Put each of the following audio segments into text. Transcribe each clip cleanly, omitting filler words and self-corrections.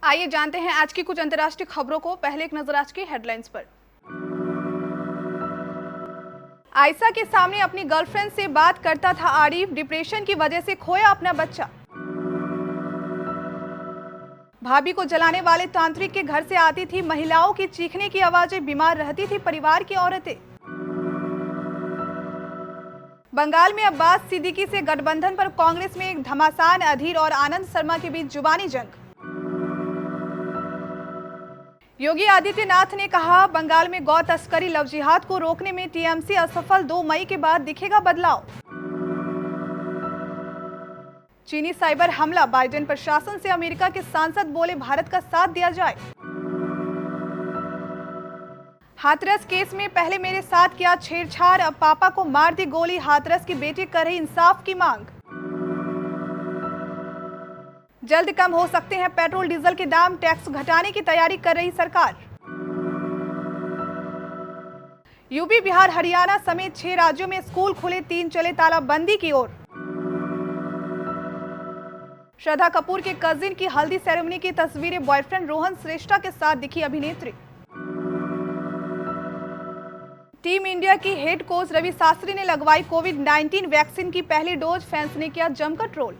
आइए जानते हैं आज की कुछ अंतर्राष्ट्रीय खबरों को। पहले एक नजर आज की हेडलाइंस पर। आयशा के सामने अपनी गर्लफ्रेंड से बात करता था आरिफ, डिप्रेशन की वजह से खोया अपना बच्चा। भाभी को जलाने वाले तांत्रिक के घर से आती थी महिलाओं की चीखने की आवाजें, बीमार रहती थी परिवार की औरतें। बंगाल में अब्बास सिद्दीकी से गठबंधन पर कांग्रेस में एक घमासान, अधीर और आनंद शर्मा के बीच जुबानी जंग। योगी आदित्यनाथ ने कहा बंगाल में गौ तस्करी लव जिहाद को रोकने में टीएमसी असफल, 2 मई के बाद दिखेगा बदलाव। चीनी साइबर हमला, बाइडेन प्रशासन से अमेरिका के सांसद बोले भारत का साथ दिया जाए। हाथरस केस में पहले मेरे साथ किया छेड़छाड़, अब पापा को मार दी गोली, हाथरस की बेटी कर रही इंसाफ की मांग। जल्द कम हो सकते हैं पेट्रोल डीजल के दाम, टैक्स घटाने की तैयारी कर रही सरकार। यूपी, बिहार, हरियाणा समेत 6 राज्यों में स्कूल खुले, 3 चले तालाबंदी की ओर। श्रद्धा कपूर के कजिन की हल्दी सेरेमनी की तस्वीरें, बॉयफ्रेंड रोहन श्रेष्ठा के साथ दिखी अभिनेत्री। टीम इंडिया की हेड कोच रवि शास्त्री ने लगवाई कोविड-19 वैक्सीन की पहली डोज, फैंस ने किया जमकर ट्रोल।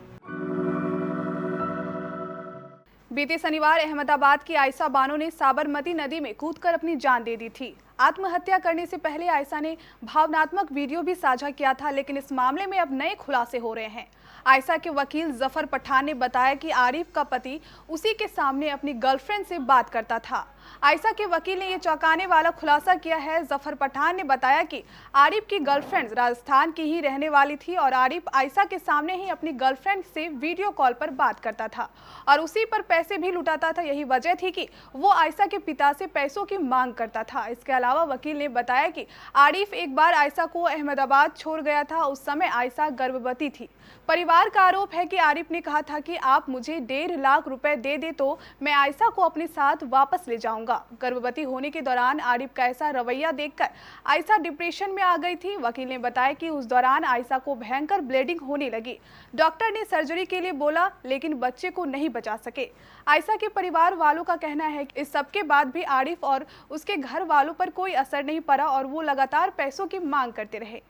बीते शनिवार अहमदाबाद की आयशा बानो ने साबरमती नदी में कूदकर अपनी जान दे दी थी। आत्महत्या करने से पहले आयशा ने भावनात्मक वीडियो भी साझा किया था, लेकिन इस मामले में अब नए खुलासे हो रहे हैं। आयशा के वकील जफर पठान ने बताया कि आरिफ का पति उसी के सामने अपनी गर्लफ्रेंड से बात करता था। आयशा के वकील ने यह चौंकाने वाला खुलासा किया है। जफर पठान ने बताया कि आरिफ की गर्लफ्रेंड राजस्थान की ही रहने वाली थी और आरिफ आयशा के सामने ही अपनी गर्लफ्रेंड से वीडियो कॉल पर बात करता था और उसी पर पैसे भी लुटाता था। यही वजह थी कि वो आयशा के पिता से पैसों की मांग करता था। इसके अलावा वकील ने बताया कि आरिफ एक बार आयशा को अहमदाबाद छोड़ गया था, उस समय आयशा गर्भवती थी। परिवार का आरोप है कि आरिफ ने कहा था कि आप मुझे 1.5 लाख रुपए दे दे तो मैं आयशा को अपने साथ वापस ले जाऊंगा। गर्भवती होने के दौरान आरिफ का ऐसा रवैया देखकर आयशा डिप्रेशन में आ गई थी। वकील ने बताया कि उस दौरान आयशा को भयंकर ब्लीडिंग होने लगी। डॉक्टर ने सर्जरी के लिए बोला, लेकिन बच्चे को नहीं बचा सके। आयशा के परिवार वालों का कहना है कि इस सब के बाद भी आरिफ और उसके घर वालों पर कोई असर नहीं पड़ा और वो लगातार पैसों की मांग करते रहे।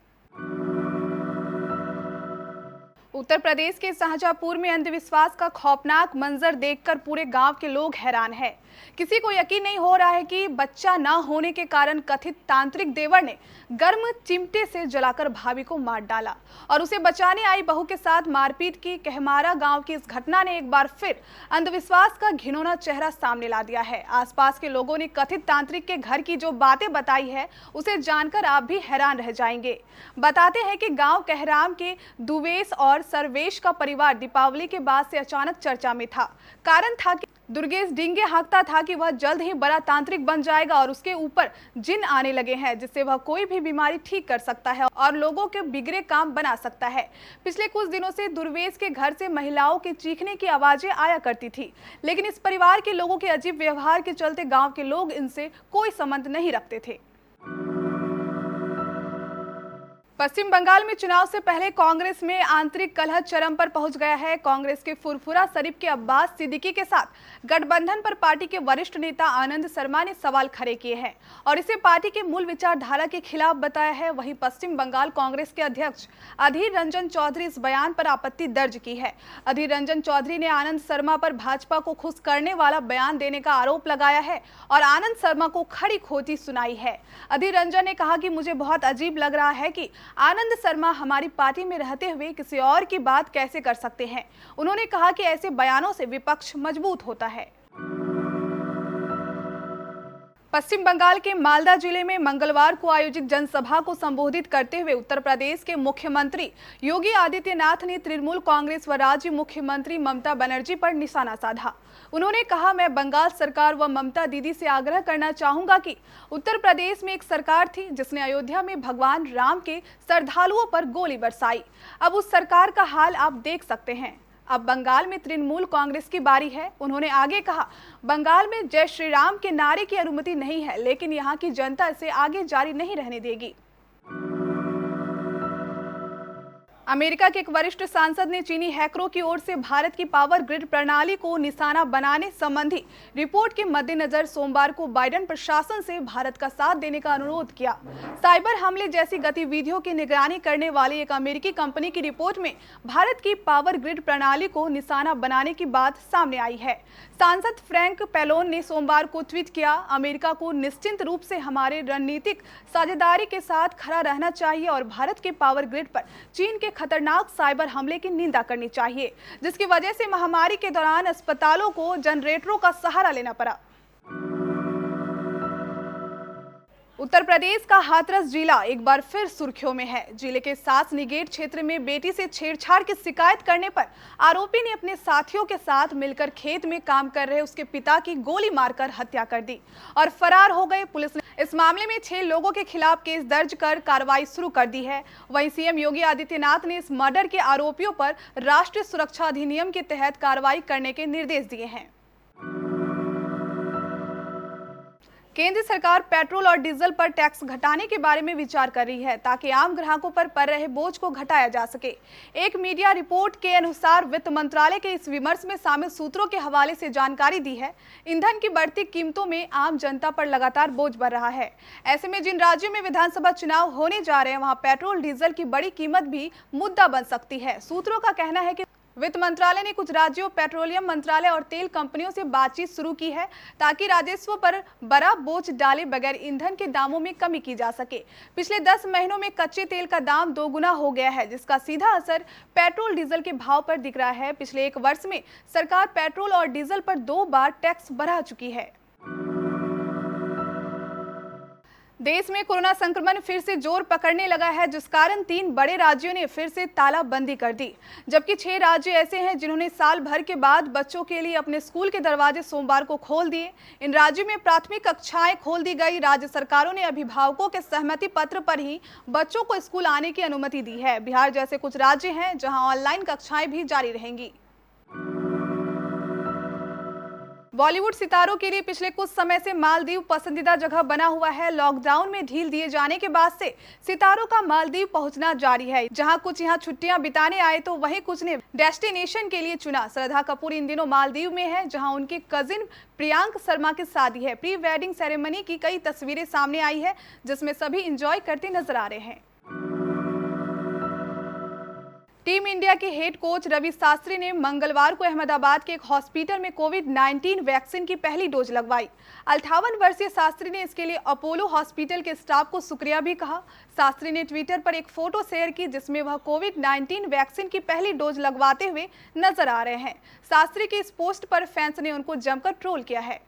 उत्तर प्रदेश के शाहजहांपुर में अंधविश्वास का खौफनाक मंजर देखकर पूरे गांव के लोग हैरान हैं। किसी को यकीन नहीं हो रहा है कि बच्चा न होने के कारण कथित तांत्रिक देवर ने गर्म चिमटे से जलाकर भाभी को मार डाला और उसे बचाने आई बहू के साथ मारपीट की। कहमारा गांव की इस घटना ने एक बार फिर अंधविश्वास का घिनौना चेहरा सामने ला दिया है। आसपास के लोगों ने कथित तांत्रिक के घर की जो बातें बताई है उसे जानकर आप भी हैरान रह जाएंगे। बताते हैं कि गाँव कहराम के दुवेश और सर्वेश का परिवार दीपावली के बाद से अचानक चर्चा में था। कारण था कि दुर्गेश डींगे हाँकता था कि वह जल्द ही बड़ा तांत्रिक बन जाएगा और उसके ऊपर जिन आने लगे हैं जिससे वह कोई भी बीमारी ठीक कर सकता है और लोगों के बिगड़े काम बना सकता है। पिछले कुछ दिनों से दुर्वेश के घर से महिलाओं के चीखने की आवाजें आया करती थी, लेकिन इस परिवार के लोगों के अजीब व्यवहार के चलते गाँव के लोग इनसे कोई संबंध नहीं रखते थे। पश्चिम बंगाल में चुनाव से पहले कांग्रेस में आंतरिक कलह चरम पर पहुंच गया है। कांग्रेस के फुरफुरा शरीफ के अब्बास सिद्दीकी के साथ गठबंधन पर पार्टी के वरिष्ठ नेता आनंद शर्मा ने सवाल खड़े किए हैं और इसे पार्टी के मूल विचारधारा के खिलाफ बताया है। वहीं पश्चिम बंगाल कांग्रेस के अध्यक्ष अधीर रंजन चौधरी इस बयान पर आपत्ति दर्ज की है। अधीर रंजन चौधरी ने आनंद शर्मा पर भाजपा को खुश करने वाला बयान देने का आरोप लगाया है और आनंद शर्मा को खरी खोटी सुनाई है। अधीर रंजन ने कहा कि मुझे बहुत अजीब लग रहा है कि आनंद शर्मा हमारी पार्टी में रहते हुए किसी और की बात कैसे कर सकते हैं। उन्होंने कहा कि ऐसे बयानों से विपक्ष मजबूत होता है। पश्चिम बंगाल के मालदा जिले में मंगलवार को आयोजित जनसभा को संबोधित करते हुए उत्तर प्रदेश के मुख्यमंत्री योगी आदित्यनाथ ने तृणमूल कांग्रेस व राज्य मुख्यमंत्री ममता बनर्जी पर निशाना साधा। उन्होंने कहा, मैं बंगाल सरकार व ममता दीदी से आग्रह करना चाहूंगा कि उत्तर प्रदेश में एक सरकार थी जिसने अयोध्या में भगवान राम के श्रद्धालुओं पर गोली बरसाई। अब उस सरकार का हाल आप देख सकते हैं। अब बंगाल में तृणमूल कांग्रेस की बारी है। उन्होंने आगे कहा, बंगाल में जय श्री राम के नारे की अनुमति नहीं है, लेकिन यहाँ की जनता इसे आगे जारी नहीं रहने देगी। अमेरिका के एक वरिष्ठ सांसद ने चीनी हैकरों की ओर से भारत की पावर ग्रिड प्रणाली को निशाना बनाने संबंधी रिपोर्ट के मद्देनजर सोमवार को बाइडेन प्रशासन से भारत का साथ देने का अनुरोध किया। साइबर हमले जैसी गतिविधियों की निगरानी करने वाली एक अमेरिकी कंपनी की रिपोर्ट में भारत की पावर ग्रिड प्रणाली को निशाना बनाने की बात सामने आई है। सांसद फ्रैंक पेलोन ने सोमवार को ट्वीट किया, अमेरिका को निश्चित रूप से हमारे रणनीतिक साझेदारी के साथ खड़ा रहना चाहिए और भारत के पावर ग्रिड पर चीन के खतरनाक साइबर हमले की निंदा करनी चाहिए, जिसकी वजह से महामारी के दौरान अस्पतालों को जनरेटरों का सहारा लेना पड़ा। उत्तर प्रदेश का हाथरस जिला एक बार फिर सुर्खियों में है। जिले के सासनीगेट क्षेत्र में बेटी से छेड़छाड़ की शिकायत करने पर आरोपी ने अपने साथियों के साथ मिलकर खेत में काम कर रहे उसके पिता की गोली मारकर हत्या कर दी और फरार हो गए। पुलिस ने इस मामले में 6 लोगों के खिलाफ केस दर्ज कर कार्रवाई शुरू कर दी है। वहीं सीएम योगी आदित्यनाथ ने इस मर्डर के आरोपियों पर राष्ट्रीय सुरक्षा अधिनियम के तहत कार्रवाई करने के निर्देश दिए हैं। केंद्र सरकार पेट्रोल और डीजल पर टैक्स घटाने के बारे में विचार कर रही है ताकि आम ग्राहकों पर पड़ रहे बोझ को घटाया जा सके। एक मीडिया रिपोर्ट के अनुसार वित्त मंत्रालय के इस विमर्श में शामिल सूत्रों के हवाले से जानकारी दी है। ईंधन की बढ़ती कीमतों में आम जनता पर लगातार बोझ बढ़ रहा है। ऐसे में जिन राज्यों में विधानसभा चुनाव होने जा रहे हैं वहां पेट्रोल डीजल की बड़ी कीमत भी मुद्दा बन सकती है। सूत्रों का कहना है कि वित्त मंत्रालय ने कुछ राज्यों, पेट्रोलियम मंत्रालय और तेल कंपनियों से बातचीत शुरू की है ताकि राजस्व पर बड़ा बोझ डाले बगैर ईंधन के दामों में कमी की जा सके। पिछले 10 महीनों में कच्चे तेल का दाम 2 गुना हो गया है, जिसका सीधा असर पेट्रोल डीजल के भाव पर दिख रहा है। पिछले 1 वर्ष में सरकार पेट्रोल और डीजल पर 2 बार टैक्स बढ़ा चुकी है। देश में कोरोना संक्रमण फिर से जोर पकड़ने लगा है, जिस कारण 3 बड़े राज्यों ने फिर से तालाबंदी कर दी, जबकि 6 राज्य ऐसे हैं जिन्होंने साल भर के बाद बच्चों के लिए अपने स्कूल के दरवाजे सोमवार को खोल दिए। इन राज्यों में प्राथमिक कक्षाएं खोल दी गई। राज्य सरकारों ने अभिभावकों के सहमति पत्र पर ही बच्चों को स्कूल आने की अनुमति दी है। बिहार जैसे कुछ राज्य हैं जहां ऑनलाइन कक्षाएं भी जारी रहेंगी। बॉलीवुड सितारों के लिए पिछले कुछ समय से मालदीव पसंदीदा जगह बना हुआ है। लॉकडाउन में ढील दिए जाने के बाद से सितारों का मालदीव पहुंचना जारी है। जहां कुछ यहां छुट्टियां बिताने आए तो वहीं कुछ ने डेस्टिनेशन के लिए चुना। श्रद्धा कपूर इन दिनों मालदीव में है, जहां उनकी कजिन प्रियांक शर्मा की शादी है। प्री वेडिंग सेरेमनी की कई तस्वीरें सामने आई है, जिसमें सभी एंजॉय करते नजर आ रहे हैं। टीम इंडिया के हेड कोच रवि शास्त्री ने मंगलवार को अहमदाबाद के एक हॉस्पिटल में कोविड-19 वैक्सीन की पहली डोज लगवाई। 58 वर्षीय शास्त्री ने इसके लिए अपोलो हॉस्पिटल के स्टाफ को शुक्रिया भी कहा। शास्त्री ने ट्विटर पर एक फोटो शेयर की जिसमें वह कोविड-19 वैक्सीन की पहली डोज लगवाते हुए नजर आ रहे हैं। शास्त्री की इस पोस्ट पर फैंस ने उनको जमकर ट्रोल किया है।